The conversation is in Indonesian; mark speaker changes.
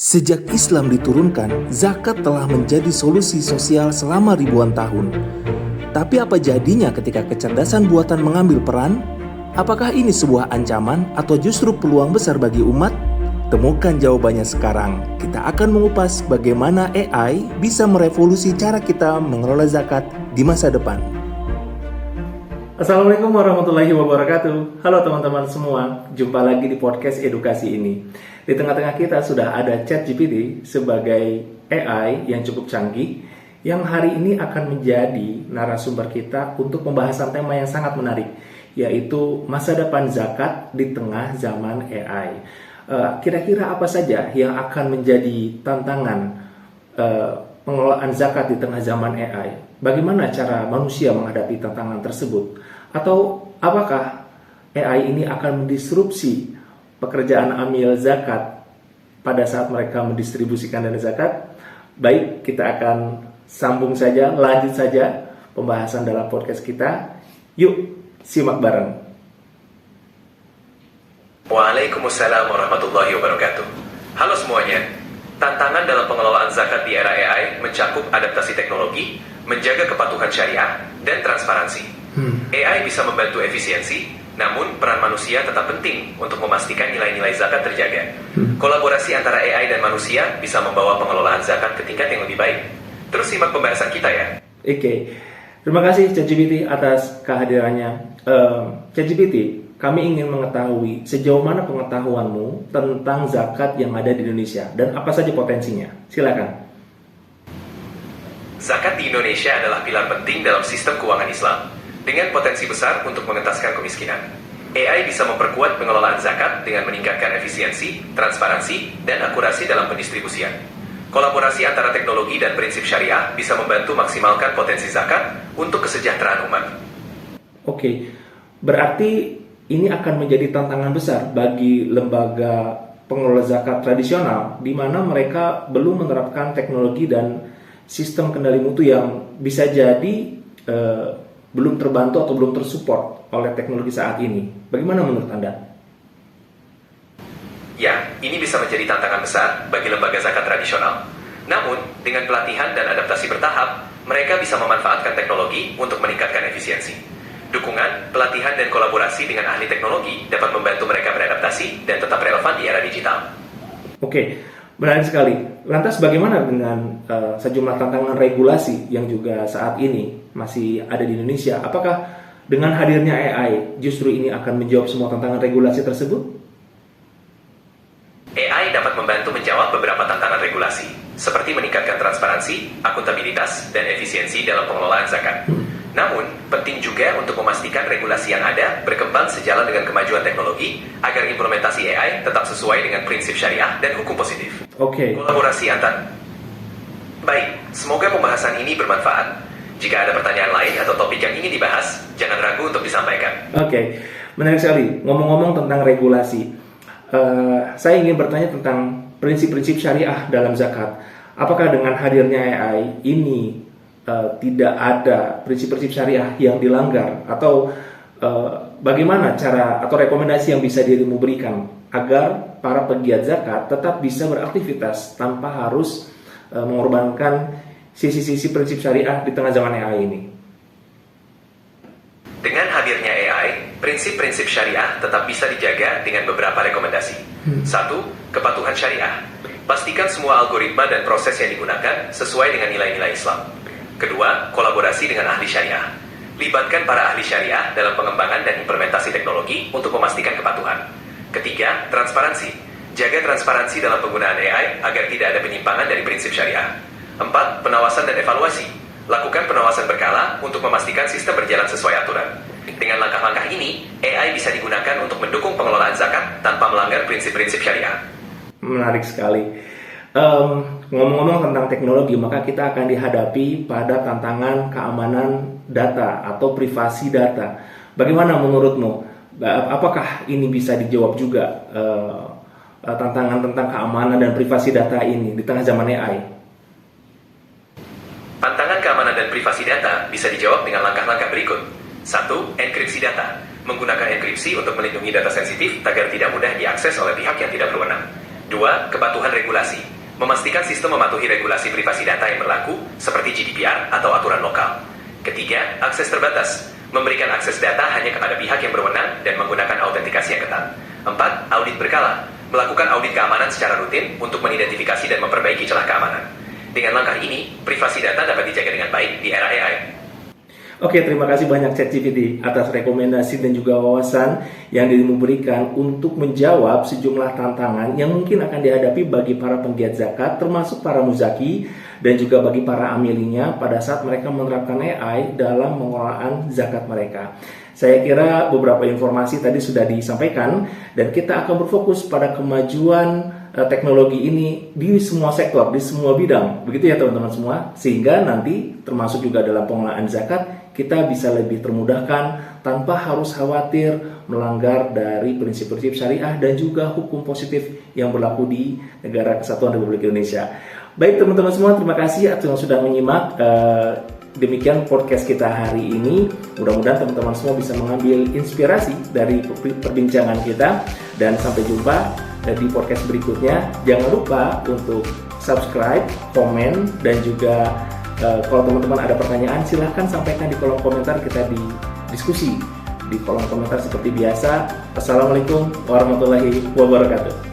Speaker 1: Sejak Islam diturunkan, zakat telah menjadi solusi sosial selama ribuan tahun. Tapi apa jadinya ketika kecerdasan buatan mengambil peran? Apakah ini sebuah ancaman atau justru peluang besar bagi umat? Temukan jawabannya sekarang. Kita akan mengupas bagaimana AI bisa merevolusi cara kita mengelola zakat di masa depan.
Speaker 2: Assalamualaikum warahmatullahi wabarakatuh. Halo teman-teman semua, jumpa lagi di podcast edukasi ini. Di tengah-tengah kita sudah ada ChatGPT sebagai AI yang cukup canggih, yang hari ini akan menjadi narasumber kita untuk pembahasan tema yang sangat menarik, yaitu masa depan zakat di tengah zaman AI. Kira-kira apa saja yang akan menjadi tantangan pengelolaan zakat di tengah zaman AI? Bagaimana cara manusia menghadapi tantangan tersebut? Atau apakah AI ini akan mendisrupsi pekerjaan amil zakat pada saat mereka mendistribusikan dana zakat? Baik, kita akan sambung saja, lanjut saja pembahasan dalam podcast kita. Yuk, simak bareng.
Speaker 3: Waalaikumsalam warahmatullahi wabarakatuh. Halo semuanya. Tantangan dalam pengelolaan zakat di era AI mencakup adaptasi teknologi, menjaga kepatuhan syariah, dan transparansi. AI bisa membantu efisiensi, namun peran manusia tetap penting untuk memastikan nilai-nilai zakat terjaga. Kolaborasi antara AI dan manusia bisa membawa pengelolaan zakat ke tingkat yang lebih baik. Terus simak pembahasan kita ya.
Speaker 2: Oke, terima kasih ChatGPT atas kehadirannya. ChatGPT, kami ingin mengetahui sejauh mana pengetahuanmu tentang zakat yang ada di Indonesia dan apa saja potensinya. Silakan.
Speaker 3: Zakat di Indonesia adalah pilar penting dalam sistem keuangan Islam, dengan potensi besar untuk mengentaskan kemiskinan. AI bisa memperkuat pengelolaan zakat dengan meningkatkan efisiensi, transparansi, dan akurasi dalam pendistribusian. Kolaborasi antara teknologi dan prinsip syariah bisa membantu maksimalkan potensi zakat untuk kesejahteraan umat.
Speaker 2: Oke, berarti ini akan menjadi tantangan besar bagi lembaga pengelola zakat tradisional, di mana mereka belum menerapkan teknologi dan sistem kendali mutu yang bisa jadi belum terbantu atau belum tersupport oleh teknologi saat ini. Bagaimana menurut Anda?
Speaker 3: Ya, ini bisa menjadi tantangan besar bagi lembaga zakat tradisional. Namun, dengan pelatihan dan adaptasi bertahap, mereka bisa memanfaatkan teknologi untuk meningkatkan efisiensi. Dukungan, pelatihan, dan kolaborasi dengan ahli teknologi dapat membantu mereka beradaptasi dan tetap relevan di era digital.
Speaker 2: Oke, menarik sekali. Lantas bagaimana dengan sejumlah tantangan regulasi yang juga saat ini masih ada di Indonesia? Apakah dengan hadirnya AI justru ini akan menjawab semua tantangan regulasi tersebut?
Speaker 3: AI dapat membantu menjawab beberapa tantangan regulasi, seperti meningkatkan transparansi, akuntabilitas, dan efisiensi dalam pengelolaan zakat. Namun, penting juga untuk memastikan regulasi yang ada berkembang sejalan dengan kemajuan teknologi agar implementasi AI tetap sesuai dengan prinsip syariah dan hukum positif.
Speaker 2: Oke.
Speaker 3: Kolaborasi antar. Baik, semoga pembahasan ini bermanfaat. Jika ada pertanyaan lain atau topik yang ingin dibahas, jangan ragu untuk disampaikan.
Speaker 2: Oke, menarik sekali. Ngomong-ngomong tentang regulasi, saya ingin bertanya tentang prinsip-prinsip syariah dalam zakat. Apakah dengan hadirnya AI ini tidak ada prinsip-prinsip syariah yang dilanggar, atau bagaimana cara atau rekomendasi yang bisa dirimu berikan agar para pegiat zakat tetap bisa beraktivitas tanpa harus mengorbankan sisi-sisi prinsip syariah di tengah zaman AI ini?
Speaker 3: Dengan hadirnya AI, prinsip-prinsip syariah tetap bisa dijaga dengan beberapa rekomendasi. 1. Kepatuhan syariah. Pastikan semua algoritma dan proses yang digunakan sesuai dengan nilai-nilai Islam. Kedua, kolaborasi dengan ahli syariah. Libatkan para ahli syariah dalam pengembangan dan implementasi teknologi untuk memastikan kepatuhan. Ketiga, transparansi. Jaga transparansi dalam penggunaan AI agar tidak ada penyimpangan dari prinsip syariah. 4. Pengawasan dan evaluasi. Lakukan pengawasan berkala untuk memastikan sistem berjalan sesuai aturan. Dengan langkah-langkah ini, AI bisa digunakan untuk mendukung pengelolaan zakat tanpa melanggar prinsip-prinsip syariah.
Speaker 2: Menarik sekali. Ngomong-ngomong tentang teknologi, maka kita akan dihadapi pada tantangan keamanan data atau privasi data. Bagaimana menurutmu? Apakah ini bisa dijawab juga tantangan tentang keamanan dan privasi data ini di tengah zaman AI?
Speaker 3: Tantangan keamanan dan privasi data bisa dijawab dengan langkah-langkah berikut. 1. Enkripsi data. Menggunakan enkripsi untuk melindungi data sensitif agar tidak mudah diakses oleh pihak yang tidak berwenang. 2. Kepatuhan regulasi. Memastikan sistem mematuhi regulasi privasi data yang berlaku, seperti GDPR atau aturan lokal. Ketiga, akses terbatas. Memberikan akses data hanya kepada pihak yang berwenang dan menggunakan autentikasi yang ketat. 4. Audit berkala. Melakukan audit keamanan secara rutin untuk mengidentifikasi dan memperbaiki celah keamanan. Dengan langkah ini, privasi data dapat dijaga dengan baik di era AI.
Speaker 2: Oke, terima kasih banyak ChatGPT atas rekomendasi dan juga wawasan yang dirimu berikan untuk menjawab sejumlah tantangan yang mungkin akan dihadapi bagi para penggiat zakat, termasuk para muzaki dan juga bagi para amilinya pada saat mereka menerapkan AI dalam pengelolaan zakat mereka. Saya kira beberapa informasi tadi sudah disampaikan dan kita akan berfokus pada kemajuan teknologi ini di semua sektor, di semua bidang. Begitu ya teman-teman semua, sehingga nanti termasuk juga dalam pengelolaan zakat kita bisa lebih termudahkan tanpa harus khawatir melanggar dari prinsip-prinsip syariah dan juga hukum positif yang berlaku di negara Kesatuan Republik Indonesia. Baik teman-teman semua, terima kasih atas yang sudah menyimak. Demikian podcast kita hari ini. Mudah-mudahan teman-teman semua bisa mengambil inspirasi dari perbincangan kita. Dan sampai jumpa di podcast berikutnya. Jangan lupa untuk subscribe, komen, dan juga kalau teman-teman ada pertanyaan silahkan sampaikan di kolom komentar. Kita diskusi di kolom komentar seperti biasa. Assalamualaikum warahmatullahi wabarakatuh.